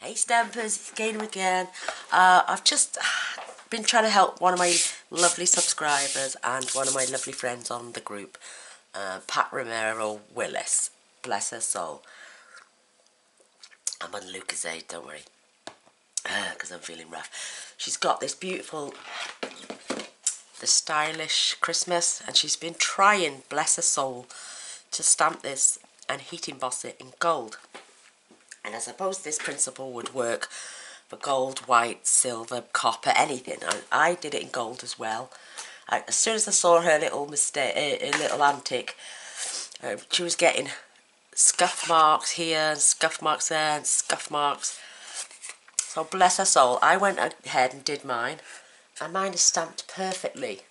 Hey Stampers, it's Gaynham again. I've just been trying to help one of my lovely subscribers and one of my lovely friends on the group, Pat Romero Willis. Bless her soul. I'm on Lucozade, don't worry, because I'm feeling rough. She's got this beautiful, the stylish Christmas, and she's been trying, bless her soul, to stamp this and heat emboss it in gold. And I suppose this principle would work for gold, white, silver, copper, anything. I did it in gold as well. As soon as I saw her little mistake, little antic, she was getting scuff marks here and scuff marks there and scuff marks. So bless her soul, I went ahead and did mine, and mine is stamped perfectly.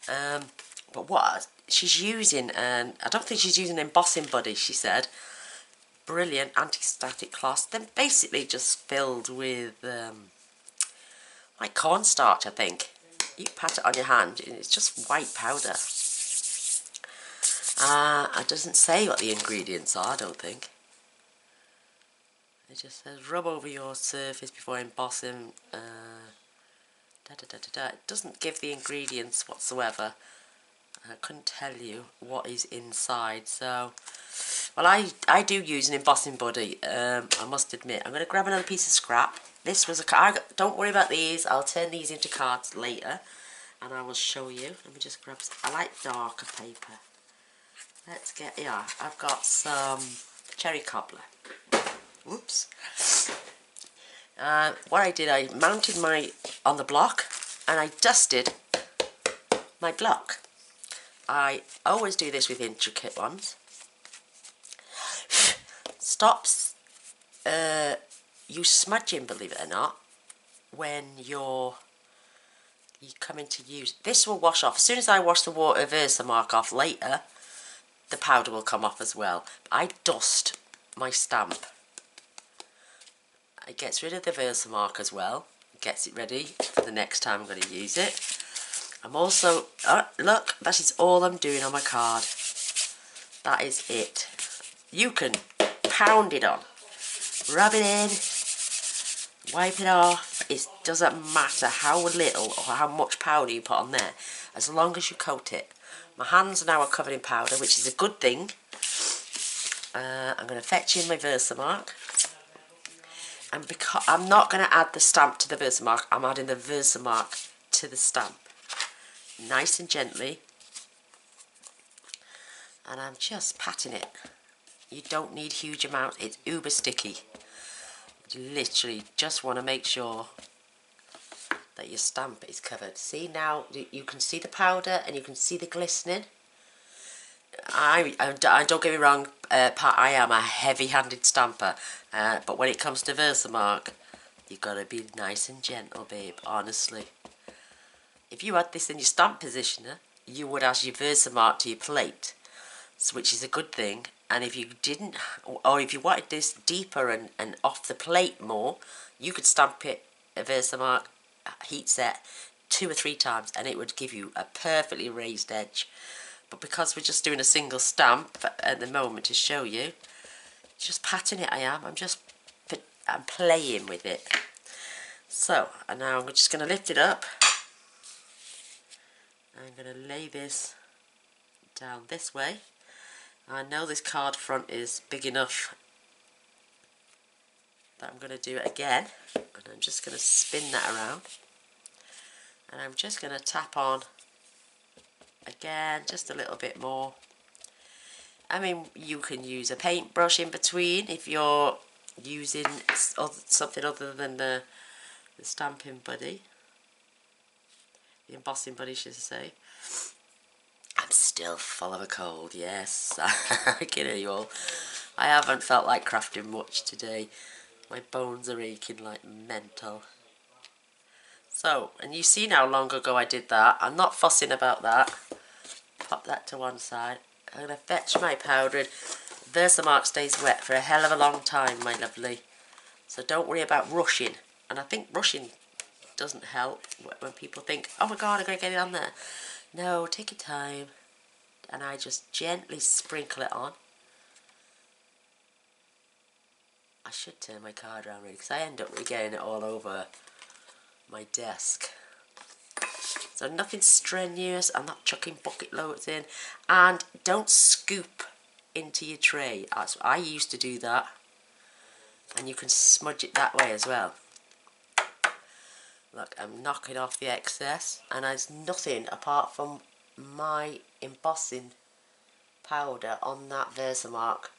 But what she's using, and I don't think she's using an embossing buddy, she said. Brilliant anti-static cloths. They're basically just filled with like cornstarch, I think. You pat it on your hand and it's just white powder. It doesn't say what the ingredients are, I don't think. It just says rub over your surface before embossing. It doesn't give the ingredients whatsoever. I couldn't tell you what is inside, so... Well, I do use an embossing buddy, I must admit. I'm going to grab another piece of scrap. This was a card. Don't worry about these. I'll turn these into cards later, and I will show you. Let me just grab some. I like darker paper. Let's get, yeah, I've got some cherry cobbler. Whoops. What I did, I mounted my on the block, and I dusted my block. I always do this with intricate ones. Stops you smudging, believe it or not, when you come in to use. This will wash off. As soon as I wash the water Versamark off later, the powder will come off as well. I dust my stamp. It gets rid of the Versamark as well. It gets it ready for the next time I'm going to use it. I'm also, look, that is all I'm doing on my card. That is it. You can pound it on, rub it in, wipe it off. It doesn't matter how little or how much powder you put on there, as long as you coat it. My hands now are covered in powder, which is a good thing. I'm going to fetch in my Versamark, and because I'm not going to add the stamp to the Versamark, I'm adding the Versamark to the stamp, nice and gently, and I'm just patting it. You don't need huge amounts. It's uber sticky. You literally just want to make sure that your stamp is covered. See, now you can see the powder and you can see the glistening. I don't get me wrong, Pat, I am a heavy-handed stamper, but when it comes to Versamark, you've got to be nice and gentle, babe, honestly. If you had this in your stamp positioner, you would add your Versamark to your plate, which is a good thing. And if you didn't, or if you wanted this deeper and off the plate more, you could stamp it a Versamark heat set 2 or 3 times and it would give you a perfectly raised edge. But because we're just doing a single stamp at the moment to show you, just patting it I am. I'm playing with it. So, and now I'm just going to lift it up. I'm going to lay this down this way. I know this card front is big enough that I'm going to do it again, and I'm just going to spin that around, and I'm just going to tap on again just a little bit more. I mean, you can use a paintbrush in between if you're using something other than the stamping buddy, the embossing buddy, should I say. I'm still full of a cold, yes, I can hear you all. I haven't felt like crafting much today. My bones are aching like mental. So, and you see how long ago I did that. I'm not fussing about that. Pop that to one side. I'm going to fetch my powder. Versamark stays wet for a hell of a long time, my lovely. So don't worry about rushing. And I think rushing doesn't help when people think, oh my god, I'm going to get it on there. No, take your time, and I just gently sprinkle it on. I should turn my card around really, because I end up getting it all over my desk. So nothing strenuous, I'm not chucking bucket loads in, and don't scoop into your tray. I used to do that, and you can smudge it that way as well. Look, I'm knocking off the excess, and there's nothing apart from my embossing powder on that Versamark.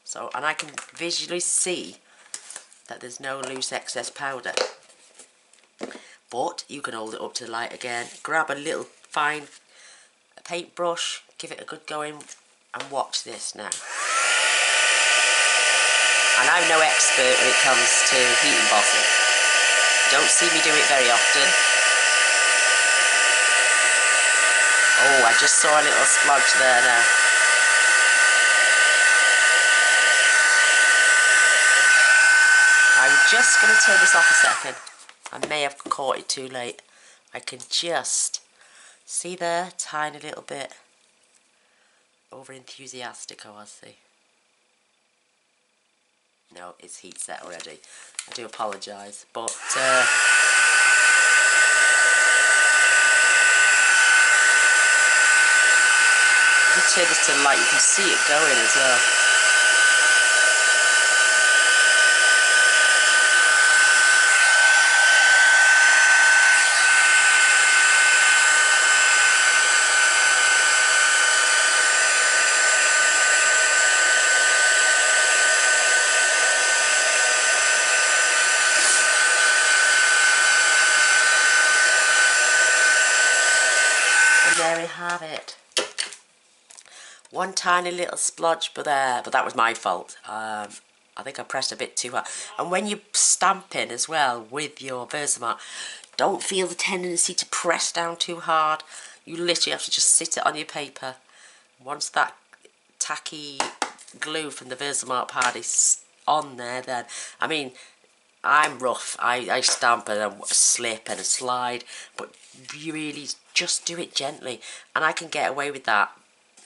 So, and I can visually see that there's no loose excess powder. But you can hold it up to the light again, grab a little fine paintbrush, give it a good going, and watch this now. And I'm no expert when it comes to heat embossing. Don't see me do it very often. Oh, I just saw a little splodge there now. I'm just going to turn this off a second. I may have caught it too late. I can just see there, tiny little bit over enthusiastic, I see. No, it's heat set already. I do apologise, but if you turn this to the light, you can see it going as well. There we have it. One tiny little splodge, but that was my fault. I think I pressed a bit too hard. And when you stamp in as well with your Versamark, don't feel the tendency to press down too hard. You literally have to just sit it on your paper. Once that tacky glue from the Versamark pad is on there, then, I mean, I'm rough. I stamp and I slip and a slide, but you really just do it gently, and I can get away with that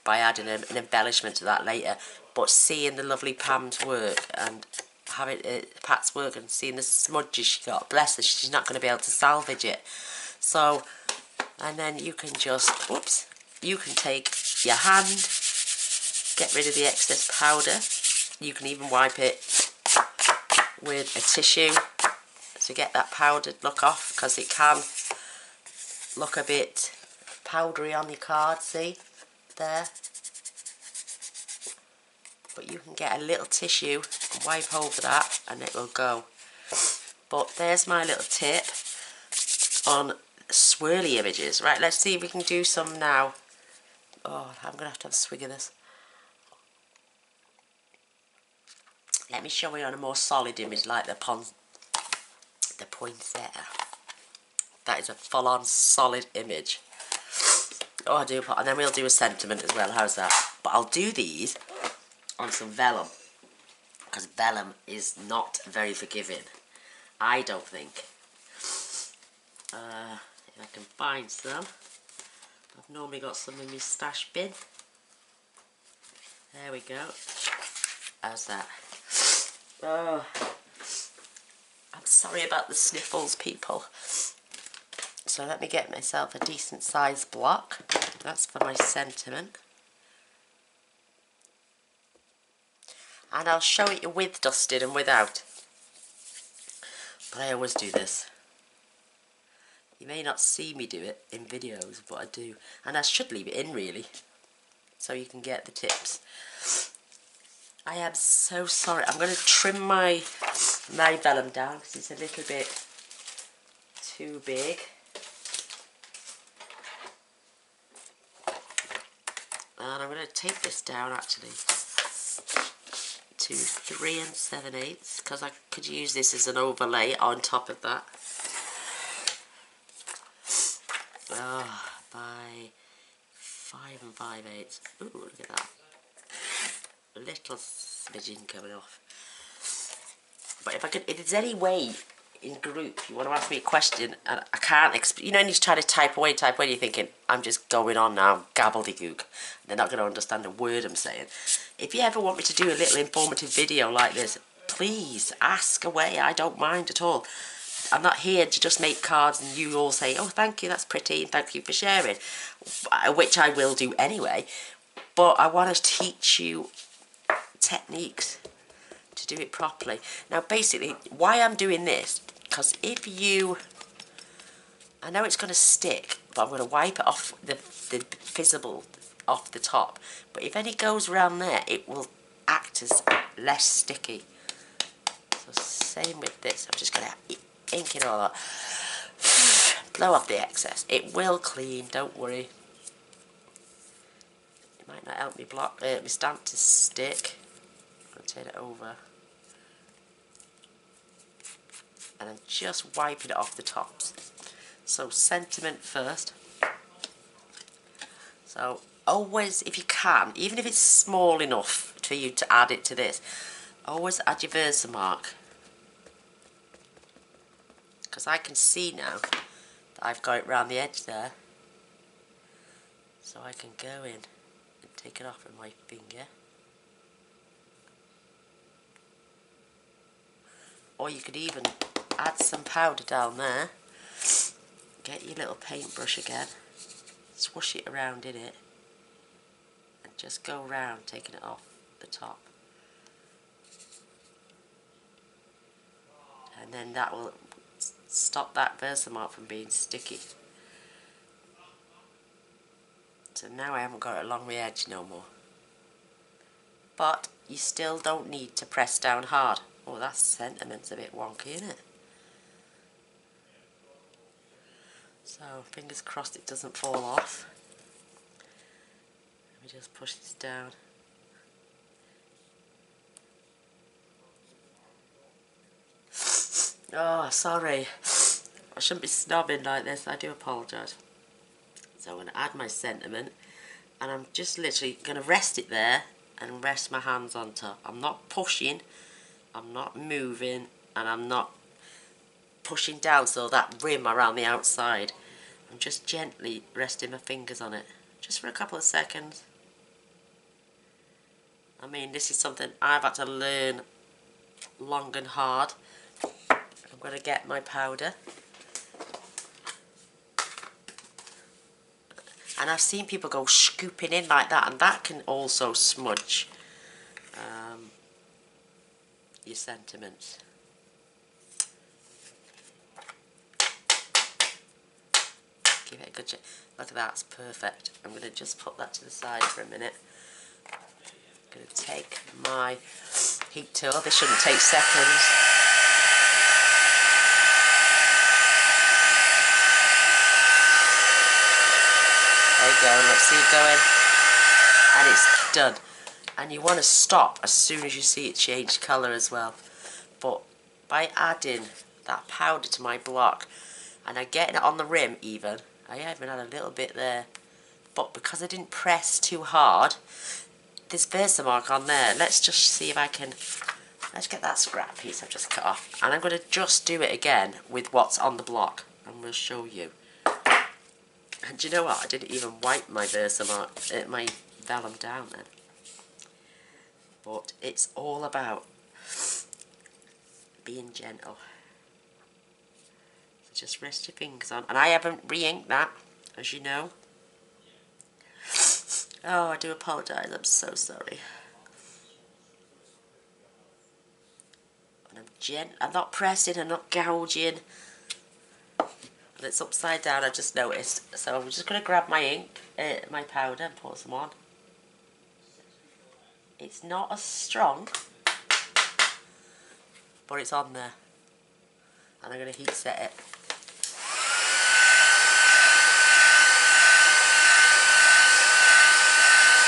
by adding an embellishment to that later. But seeing the lovely Pam's work and having Pat's work and seeing the smudges she got, bless her, she's not going to be able to salvage it. So, and then you can just, whoops, you can take your hand, get rid of the excess powder. You can even wipe it with a tissue to get that powdered look off, because it can look a bit powdery on your card, see there, but you can get a little tissue and wipe over that and it will go. But there's my little tip on swirly images. Right, let's see if we can do some now. Oh, I'm gonna have to have a swig of this. Let me show you on a more solid image like the poinsettia. That is a full-on solid image. Oh, I do, and then we'll do a sentiment as well. How's that? But I'll do these on some vellum, because vellum is not very forgiving, I don't think. If I can find some. I've normally got some in my stash bin. There we go. How's that? Oh, I'm sorry about the sniffles, people. So let me get myself a decent sized block. That's for my sentiment. And I'll show it you with dusted and without. But I always do this. You may not see me do it in videos, but I do. And I should leave it in, really, so you can get the tips. I am so sorry. I'm going to trim my vellum down because it's a little bit too big. And I'm going to take this down actually to 3 7/8 because I could use this as an overlay on top of that. Oh, by 5 5/8. Ooh, look at that. A little smidgen coming off. But if there's any way in group you want to ask me a question and I can't explain, you know, and you're trying to type away, you're thinking, I'm just going on now, gobbledygook. They're not going to understand a word I'm saying. If you ever want me to do a little informative video like this, please ask away. I don't mind at all. I'm not here to just make cards and you all say, oh, thank you, that's pretty, and thank you for sharing, which I will do anyway. But I want to teach you techniques to do it properly. Now, basically, why I'm doing this, because if you, I know it's going to stick, but I'm going to wipe it off the visible off the top. But if any goes around there, it will act as less sticky. So same with this. I'm just going to ink it all up. Blow off the excess. It will clean, don't worry. It might not help me block my stamp to stick. I'm going to turn it over. And I'm just wiping it off the tops. So sentiment first. So always, if you can, even if it's small enough for you to add it to this, always add your Versamark. Because I can see now that I've got it round the edge there. So I can go in and take it off with my finger. Or you could even add some powder down there. Get your little paintbrush again. Swoosh it around in it. And just go around taking it off the top. And then that will stop that Versamark from being sticky. So now I haven't got it along the edge no more. But you still don't need to press down hard. Oh, that sentiment's a bit wonky, isn't it? So fingers crossed it doesn't fall off. Let me just push this down. Oh, sorry. I shouldn't be snobbing like this. I do apologise. So I'm going to add my sentiment. And I'm just literally going to rest it there and rest my hands on top. I'm not pushing. I'm not moving. And I'm not pushing down so that rim around the outside. I'm just gently resting my fingers on it. Just for a couple of seconds. I mean, this is something I've had to learn long and hard. I'm going to get my powder. And I've seen people go scooping in like that, and that can also smudge your sentiments. Give it a good check. Look at that, it's perfect. I'm going to just put that to the side for a minute. I'm going to take my heat tool. This shouldn't take seconds. There you go, let's see it going. And it's done. And you want to stop as soon as you see it change colour as well. But by adding that powder to my block, and I'm getting it on the rim even, I even had a little bit there. But because I didn't press too hard, there's Versamark on there. Let's just see if I can, let's get that scrap piece I've just cut off. And I'm going to just do it again with what's on the block. And we'll show you. And do you know what? I didn't even wipe my Versamark, my vellum down then. But it's all about being gentle. So just rest your fingers on. And I haven't re-inked that, as you know. Oh, I do apologise. I'm so sorry. And I'm not pressing, I'm not gouging. And it's upside down, I just noticed. So I'm just going to grab my ink, my powder, and pour some on. It's not as strong, but it's on there. And I'm going to heat set it.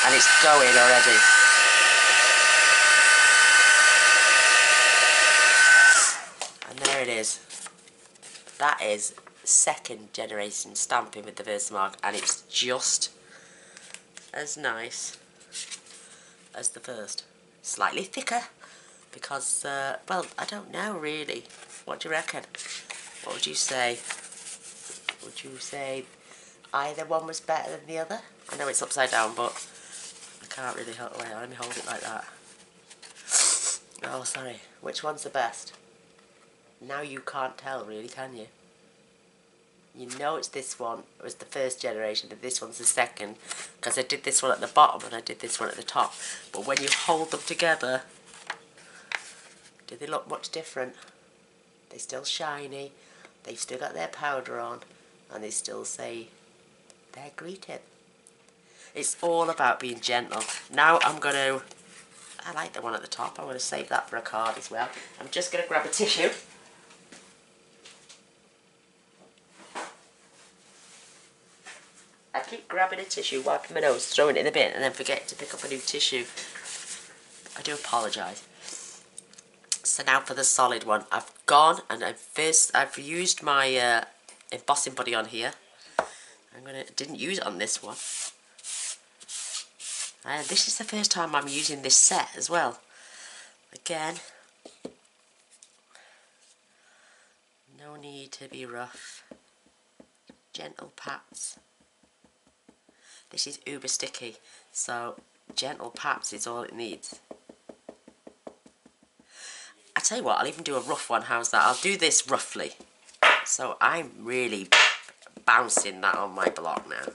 And it's going already. And there it is. That is second generation stamping with the Versamark, and it's just as nice as the first. Slightly thicker because, well, I don't know really. What do you reckon? What would you say? Would you say either one was better than the other? I know it's upside down, but I can't really hold it. Let me hold it like that. Oh, sorry. Which one's the best? Now you can't tell, really, can you? You know it's this one. It was the first generation, and this one's the second. Because I did this one at the bottom, and I did this one at the top. But when you hold them together, do they look much different? They're still shiny. They've still got their powder on. And they still say they're greeted. It's all about being gentle. Now I'm going to... I like the one at the top. I'm going to save that for a card as well. I'm just going to grab a tissue. I keep grabbing a tissue, wiping my nose, throwing it in the bin, and then forget to pick up a new tissue. I do apologise. So now for the solid one. I've gone and I've used my embossing buddy on here. Didn't use it on this one. And this is the first time I'm using this set as well. Again, no need to be rough. Gentle pats. This is uber sticky, so gentle pats is all it needs. I tell you what, I'll even do a rough one. How's that? I'll do this roughly. So I'm really bouncing that on my block now.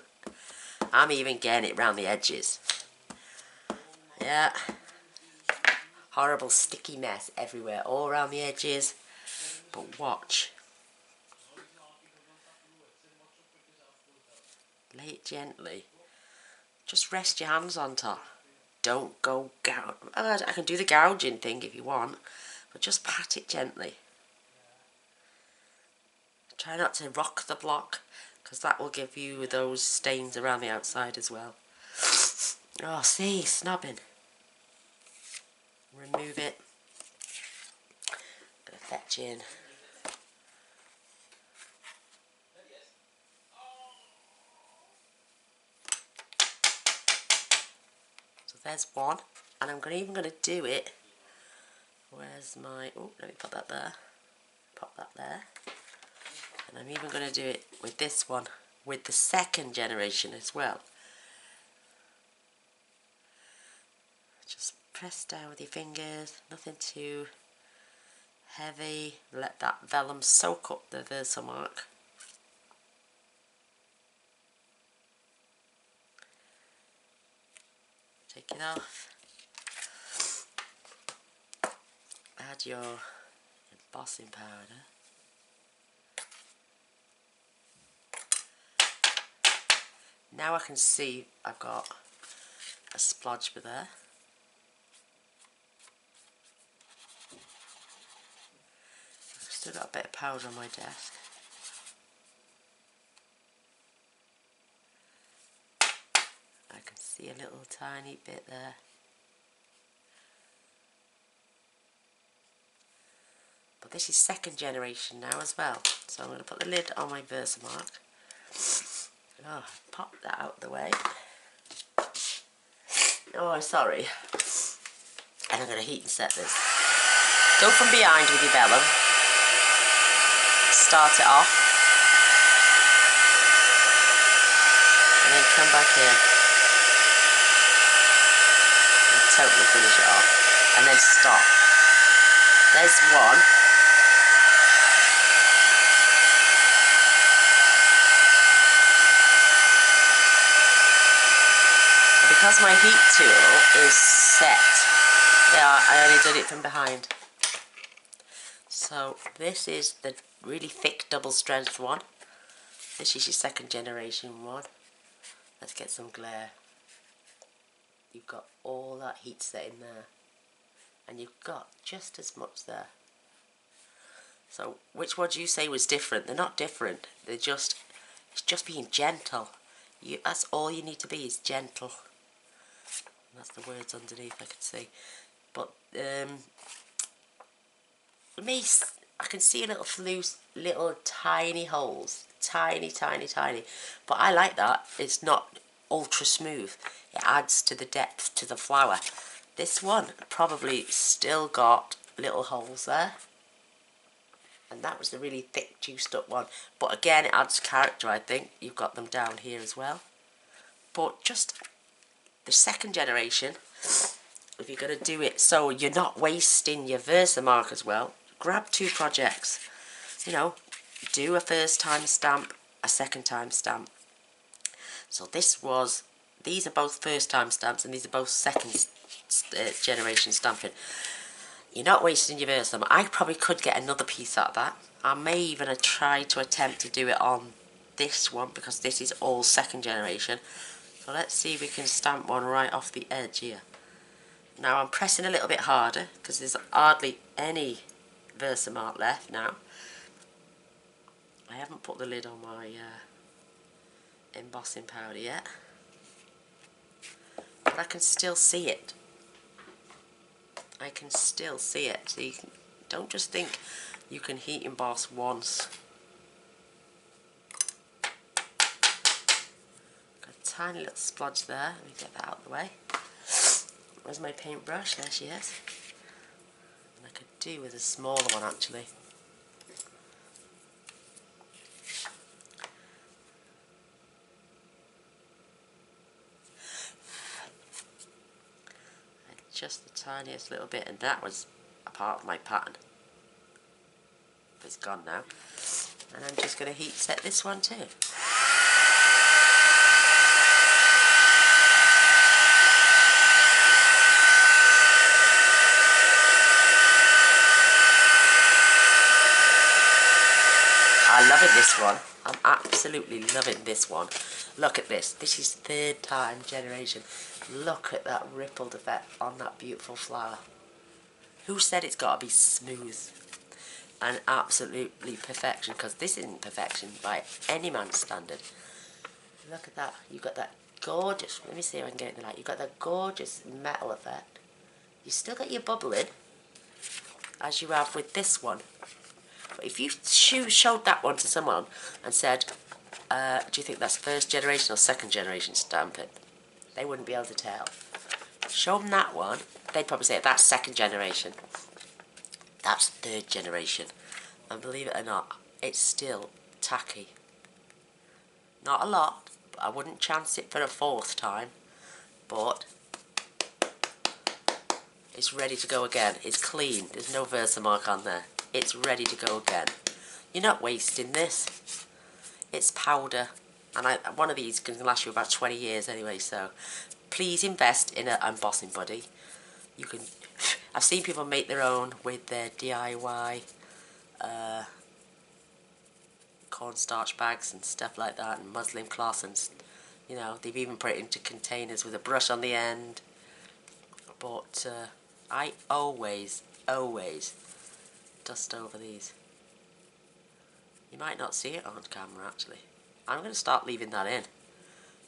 I'm even getting it around the edges. Yeah. Horrible sticky mess everywhere, all around the edges. But watch. Lay it gently. Just rest your hands on top. Don't go gouge. I can do the gouging thing if you want, but just pat it gently. Try not to rock the block, because that will give you those stains around the outside as well. Oh, see, snubbing. Remove it. Gonna fetch in. So there's one, and I'm even going to do it. Where's my? Oh, let me put that there. Pop that there. And I'm even going to do it with this one, with the second generation as well. Just press down with your fingers, nothing too heavy. Let that vellum soak up the Versamark. Take it off. Add your embossing powder. Now I can see I've got a splodge there. I've still got a bit of powder on my desk. I can see a little tiny bit there. But this is second generation now as well. So I'm going to put the lid on my Versamark. Oh, pop that out of the way. Oh, sorry. And I'm going to heat and set this. Go from behind with your vellum. Start it off. And then come back in. And totally finish it off. And then stop. There's one. Because my heat tool is set, yeah, I only did it from behind. So this is the really thick double strength one. This is your second generation one. Let's get some glare. You've got all that heat set in there. And you've got just as much there. So which one do you say was different? They're not different. They're just, it's just being gentle. That's all you need to be, is gentle. That's the words underneath I can see. But me, I can see a little tiny holes. Tiny, tiny, tiny. But I like that. It's not ultra smooth. It adds to the depth to the flower. This one probably still got little holes there. And that was the really thick, juiced up one. But again, it adds character, I think. You've got them down here as well. But just the second generation, if you're going to do it so you're not wasting your Versamark as well, grab 2 projects. You know, do a first time stamp, a second time stamp. So these are both first time stamps and these are both second generation stamping. You're not wasting your Versamark. I probably could get another piece out of that. I may even try to attempt to do it on this one because this is all second generation. So let's see if we can stamp one right off the edge here. Now I'm pressing a little bit harder because there's hardly any Versamark left now. I haven't put the lid on my embossing powder yet, but I can still see it. I can still see it. So you don't just think you can heat emboss once. Got a tiny little splodge there. Let me get that out of the way. Where's my paintbrush? There she is. And I could do with a smaller one actually. Just the tiniest little bit, and that was a part of my pattern. It's gone now. And I'm just going to heat set this one too. I'm loving this one. I'm absolutely loving this one. Look at this. This is 3rd time generation. Look at that rippled effect on that beautiful flower. Who said it's got to be smooth and absolutely perfection? Because this isn't perfection by any man's standard. Look at that. You've got that gorgeous, let me see if I can get it in the light. You've got that gorgeous metal effect. You still got your bubbling, as you have with this one. But if you showed that one to someone and said, do you think that's 1st generation or 2nd generation stamping? They wouldn't be able to tell. Show them that one, they'd probably say that's 2nd generation. That's 3rd generation. And believe it or not, it's still tacky. Not a lot, but I wouldn't chance it for a 4th time. But it's ready to go again. It's clean. There's no Versamark on there. It's ready to go again. You're not wasting this. It's powder. And one of these can last you about 20 years anyway, so please invest in an embossing buddy. You can. I've seen people make their own with their DIY cornstarch bags and stuff like that, and muslin cloths, and you know, they've even put it into containers with a brush on the end. But I always dust over these. You might not see it on camera actually. I'm going to start leaving that in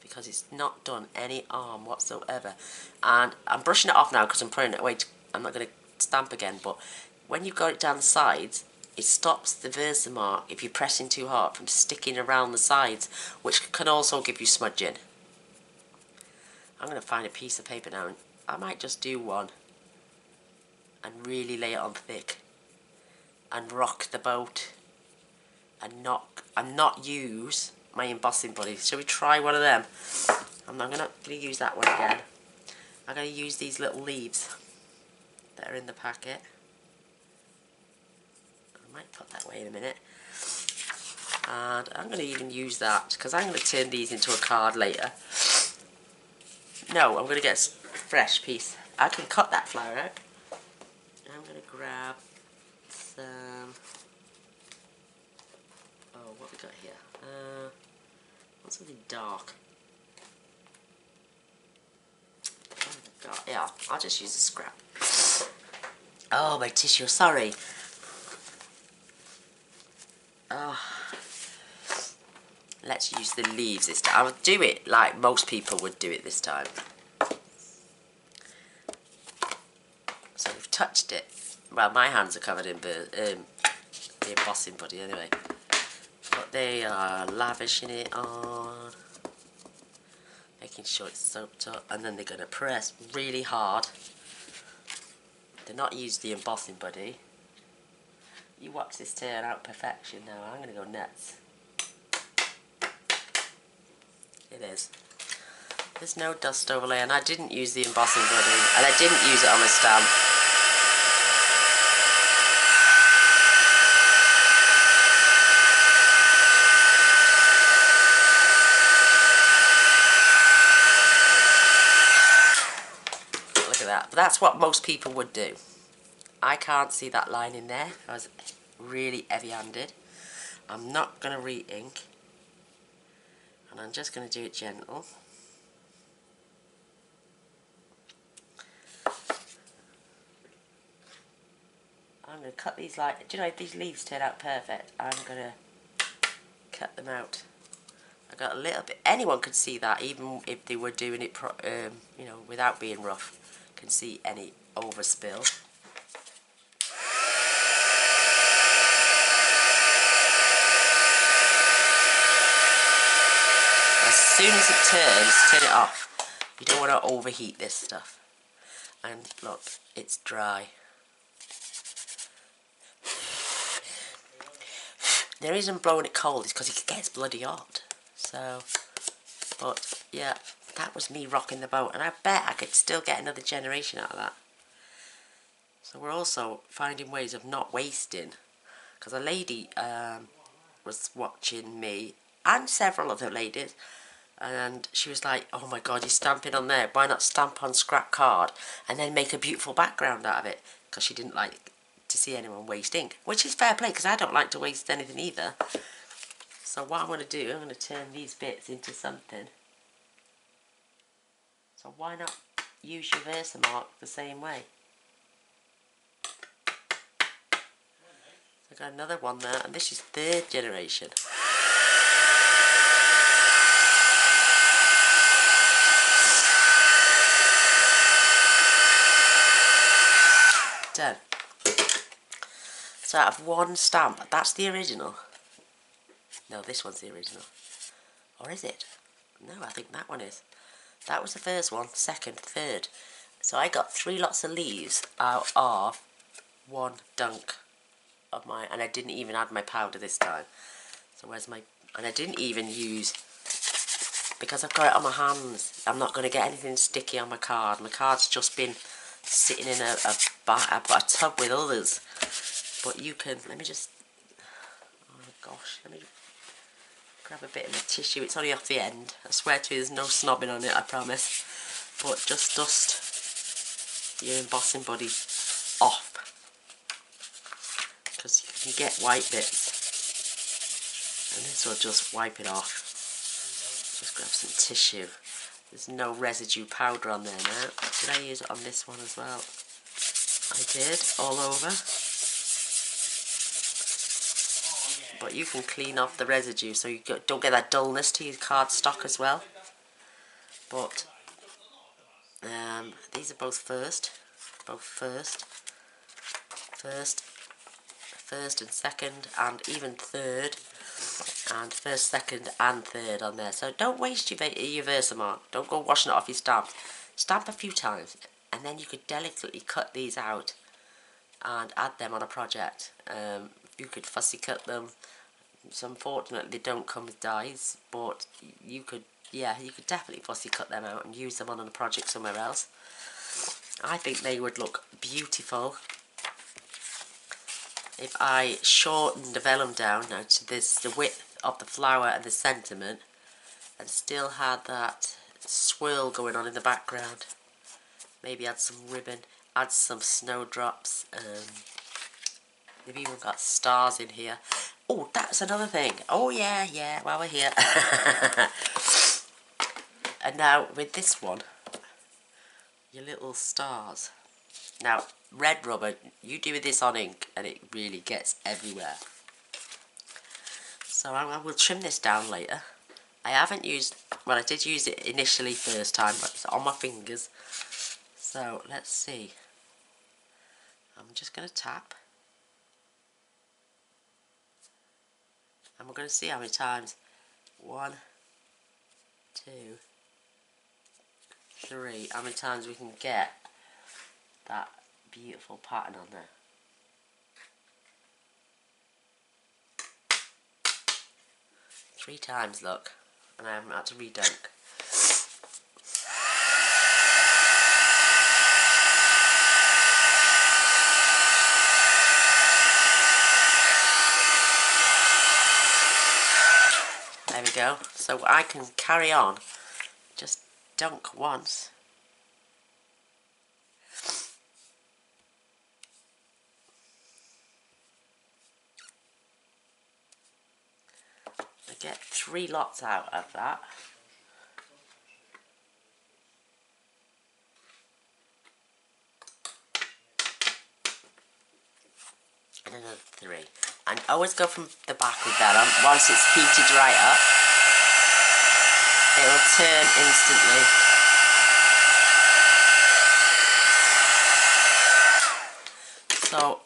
because it's not done any harm whatsoever. And I'm brushing it off now because I'm putting it away. I'm not going to stamp again, but when you've got it down the sides, it stops the Versamark, if you're pressing too hard, from sticking around the sides, which can also give you smudging. I'm going to find a piece of paper now, and I might just do one and really lay it on thick and rock the boat and not use my embossing buddy. Shall we try one of them? I'm not going to use that one again. I'm going to use these little leaves that are in the packet. I might put that away in a minute. And I'm going to even use that because I'm going to turn these into a card later. No, I'm going to get a fresh piece. I can cut that flower out. I'm going to grab some... Oh, what have we got here? Want something dark. Yeah, I'll just use a scrap. Oh, my tissue, sorry. Oh. Let's use the leaves this time. I'll do it like most people would do it this time. So we've touched it. Well, my hands are covered in the embossing buddy anyway. But they are lavishing it on, making sure it's soaked up, and then they're going to press really hard. They're not use the embossing buddy. You watch this turn out perfection now. I'm going to go nuts. It is. There's no dust overlay, and I didn't use the embossing buddy, and I didn't use it on the stamp. Look at that. But that's what most people would do. I can't see that line in there. I was really heavy-handed. I'm not going to re-ink, and I'm just going to do it gentle. I'm going to cut these like, do you know, if these leaves turn out perfect, I'm going to cut them out. I got a little bit, anyone could see that, even if they were doing it, you know, without being rough, can see any overspill. As soon as it turns, turn it off. You don't want to overheat this stuff. And look, it's dry. The reason I'm blowing it cold is because it gets bloody hot. So, but yeah, that was me rocking the boat, and I bet I could still get another generation out of that. So we're also finding ways of not wasting, because a lady was watching me and several other ladies, and she was like, oh my god, you're stamping on there, why not stamp on scrap card and then make a beautiful background out of it? Because she didn't like to see anyone waste ink, which is fair play, because I don't like to waste anything either. So what I'm going to do, I'm going to turn these bits into something. So why not use your Versamark the same way? I got another one there, and this is 3rd generation. Done. So out of one stamp, that's the original. No, this one's the original. Or is it? No, I think that one is. That was the first one, 2nd, 3rd. So I got 3 lots of leaves out of one dunk of mine, and I didn't even add my powder this time. So where's my... And I didn't even use... Because I've got it on my hands, I'm not going to get anything sticky on my card. My card's just been sitting in a tub with others. But you can... Let me just... Oh my gosh, let me grab a bit of my tissue. It's only off the end. I swear to you, there's no snobbing on it, I promise. But just dust your embossing buddy off, because you can get white bits, and this will just wipe it off. Just grab some tissue. There's no residue powder on there now. Did I use it on this one as well? I did, all over. But you can clean off the residue so you don't get that dullness to your cardstock as well. But these are both first and second, and even 3rd, and 1st, 2nd and 3rd on there. So don't waste your Versamark. Don't go washing it off your stamp. Stamp a few times, and then you could delicately cut these out and add them on a project. You could fussy cut them. So unfortunately they don't come with dies, but you could, yeah, you could definitely fussy cut them out and use them on a project somewhere else. I think they would look beautiful if I shortened the vellum down now to the width of the flower and the sentiment, and still had that swirl going on in the background. Maybe add some ribbon, add some snowdrops. They've even got stars in here. Oh, that's another thing. Oh yeah, while we're here. And now with this one, your little stars. Now, red rubber, you do this on ink and it really gets everywhere. So I will trim this down later. I haven't used, well, I did use it initially first time, but it's on my fingers. So let's see. I'm just going to tap. And we're going to see how many times. 1, 2, 3. How many times we can get that beautiful pattern on there. Three times, look. And I haven't had to redunk. go. So I can carry on. Just dunk once. I get 3 lots out of that. And another 3. And always go from the back with vellum. Once it's heated right up, it will turn instantly. So,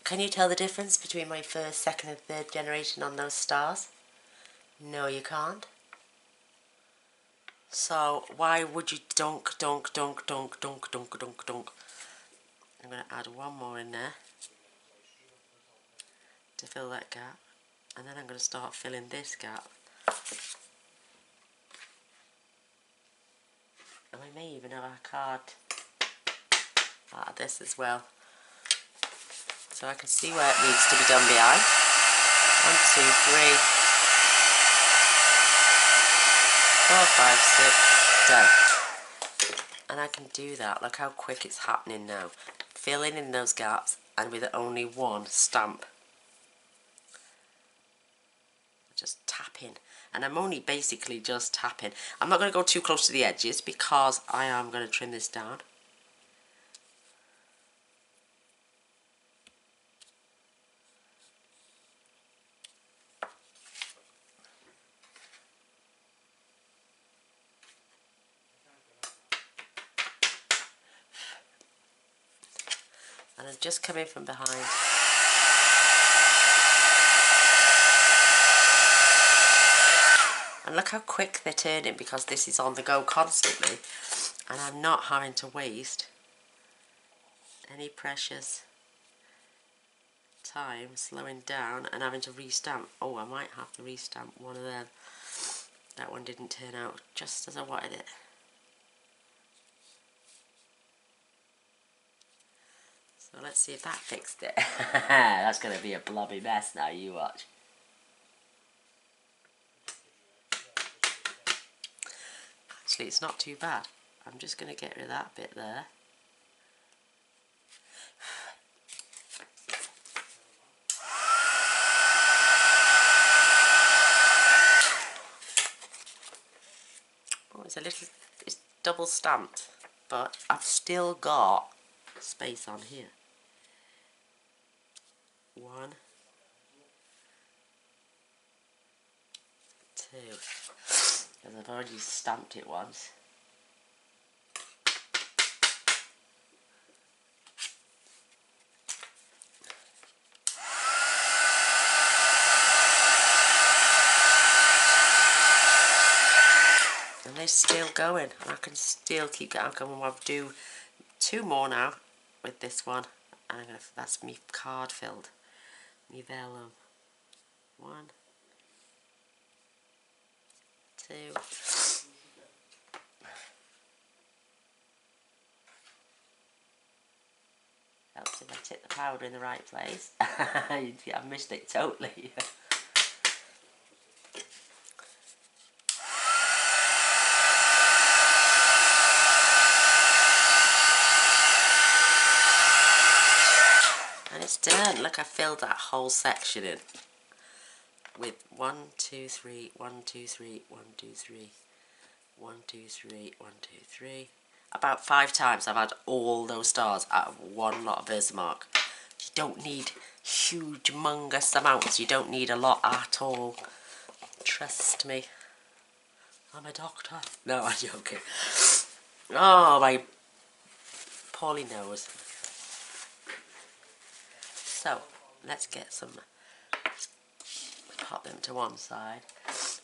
can you tell the difference between my first, second and third generation on those stars? No, you can't. So, why would you dunk, dunk, dunk, dunk, dunk, dunk, dunk, dunk? I'm going to add 1 more in there to fill that gap. And then I'm going to start filling this gap. And I may even have a card out of this as well. So I can see where it needs to be done behind. 1, 2, 3, 4, 5, 6, done. And I can do that. Look how quick it's happening now. Filling in those gaps and with only 1 stamp. Just tapping. And I'm only basically just tapping. I'm not going to go too close to the edges because I am going to trim this down. And I'm just coming from behind. And look how quick they're turning because this is on the go constantly. And I'm not having to waste any precious time slowing down and having to restamp. Oh, I might have to restamp one of them. That one didn't turn out just as I wanted it. So let's see if that fixed it. That's going to be a blobby mess now, you watch. Actually, it's not too bad. I'm just going to get rid of that bit there. Oh, it's double stamped, but I've still got space on here. 1, 2, because I've already stamped it once. And they're still going, and I can still keep going. I'll do 2 more now with this one, and that's me card filled. Me vellum. 1, 2. Helps if I tip the powder in the right place. I've missed it totally. And it's done. Look, I filled that whole section in with 1, 2, 3, 1, 2, 3, 1, 2, 3, 1, 2, 3, 1, 2, 3. About 5 times I've had all those stars out of 1 lot of Versamark. You don't need huge, humongous amounts. You don't need a lot at all. Trust me. I'm a doctor. No, I'm joking. Oh, my poorly nose. So, let's get some, pop them to one side.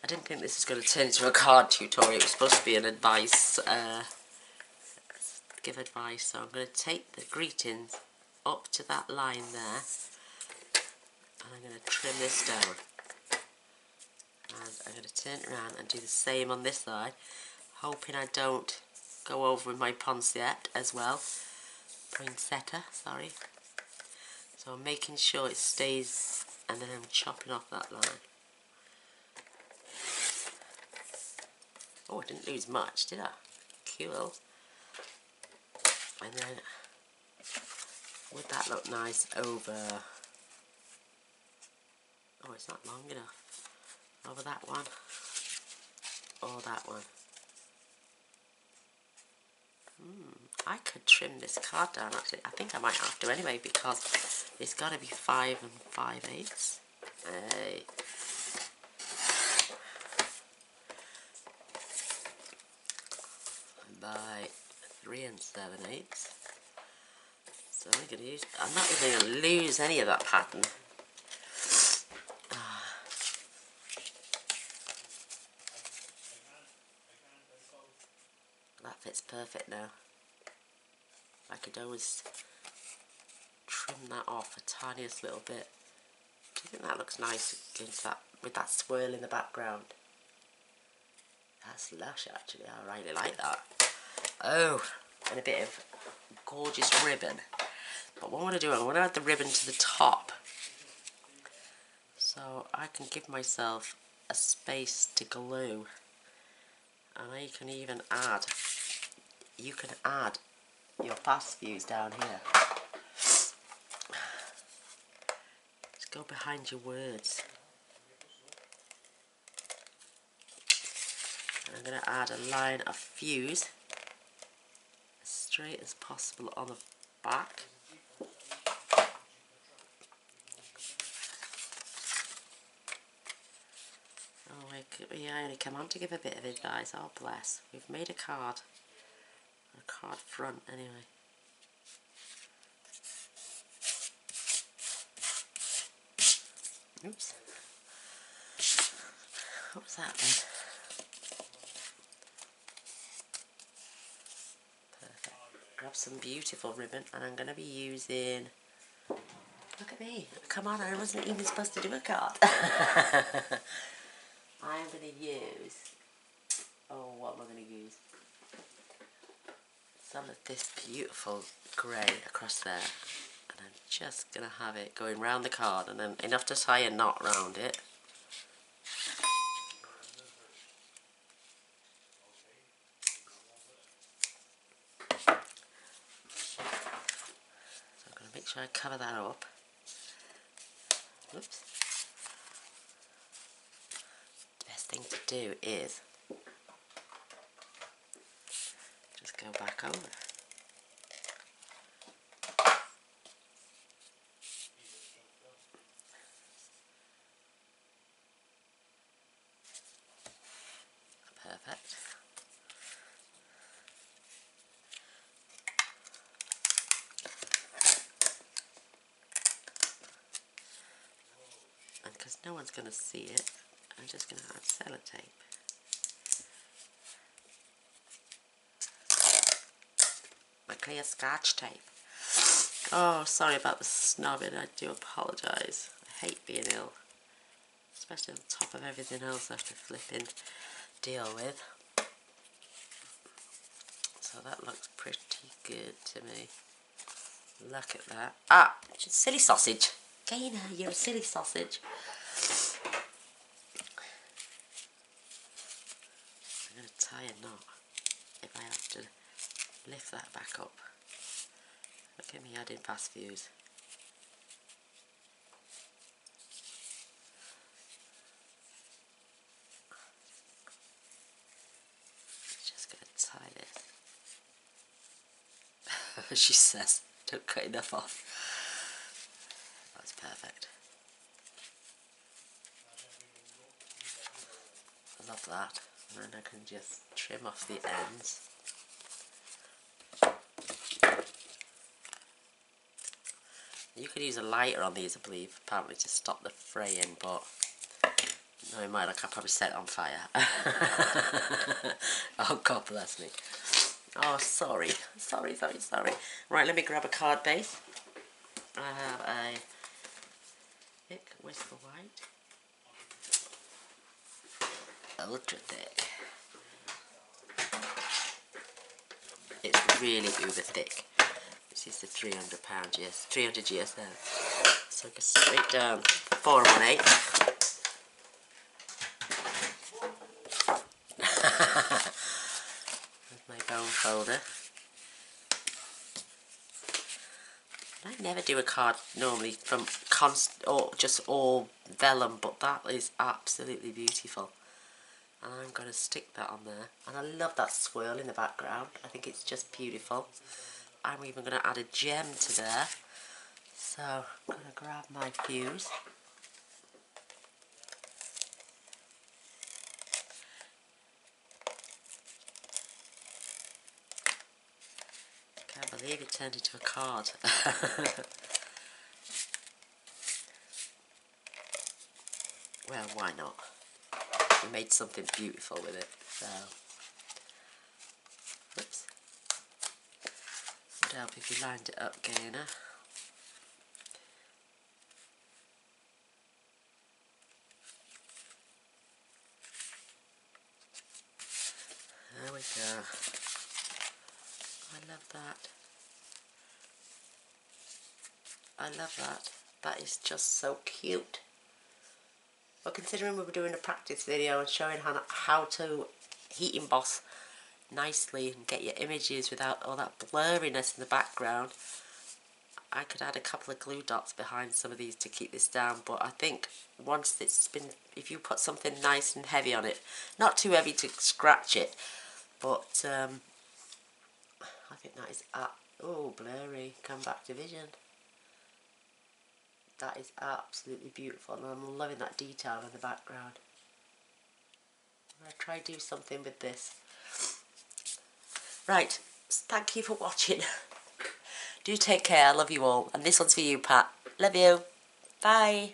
I didn't think this was going to turn into a card tutorial. It was supposed to be an advice, give advice. So I'm going to take the greetings up to that line there. And I'm going to trim this down. And I'm going to turn it around and do the same on this side. Hoping I don't go over with my poinsettia as well. Poinsettia, sorry. So I'm making sure it stays, and then I'm chopping off that line. Oh, I didn't lose much, did I? Cool. And then, would that look nice over... Oh, it's not long enough. Over that one. Or that one. I could trim this card down actually. I think I might have to anyway because it's got to be 5 5/8. Hey. By 3 7/8. So I'm going to use... I'm not even going to lose any of that pattern. That fits perfect now. I could always trim that off a tiniest little bit. Do you think that looks nice against that, with that swirl in the background? That's lush actually, I really like that. Oh, and a bit of gorgeous ribbon. But what I want to do, I want to add the ribbon to the top. So I can give myself a space to glue. And I can even add, you can add your fast views down here. Just go behind your words. And I'm going to add a line of fuse as straight as possible on the back. Oh, I only come on to give a bit of advice. Oh bless. We've made a card. A card front anyway. Oops. What was that then? Perfect. Grab some beautiful ribbon and I'm going to be using... Look at me. Come on, I wasn't even supposed to do a card. I'm going to use... Oh, what am I going to use? Some of this beautiful grey across there. And I'm just going to have it going round the card and then enough to tie a knot round it. So I'm going to make sure I cover that up. Oops. The best thing to do is just go back over. Perfect. And because no one's going to see it, I'm just going to add sellotape. My clear scotch tape. Oh, sorry about the snobbing, I do apologise. I hate being ill. Especially on top of everything else I have to flip and deal with. So that looks pretty good to me. Look at that. Ah, silly sausage. Gainer, you're a silly sausage. I'm going to tie a knot if I have to lift that back up. Look at me adding fast views. Just going to tie this. She says, don't cut enough off. That's perfect. I love that. And then I can just trim off the ends. You could use a lighter on these, I believe, apparently to stop the fraying, but no mind, I could probably set it on fire. Oh, God bless me. Oh, sorry. Sorry. Right, let me grab a card base. I have a thick Whisper White. Ultra thick. It's really uber thick. This is the 300 GSM. So I go straight down 4 1/8. never do a card normally from or just all vellum, but that is absolutely beautiful. And I'm going to stick that on there. And I love that swirl in the background. I think it's just beautiful. I'm even going to add a gem to there. So I'm going to grab my fuse. Can't believe it turned into a card. Well, why not? We made something beautiful with it. So, whoops. Would help if you lined it up, Gainer. There we go. I love that. I love that. That is just so cute. Well, considering we were doing a practice video and showing how to heat emboss nicely and get your images without all that blurriness in the background, I could add a couple of glue dots behind some of these to keep this down. But I think once it's been, if you put something nice and heavy on it, not too heavy to scratch it, but I think that is, oh, blurry, come back to vision. That is absolutely beautiful, and I'm loving that detail in the background. I'm going to try to do something with this. Right, thank you for watching. Do take care, I love you all. And this one's for you, Pat. Love you. Bye.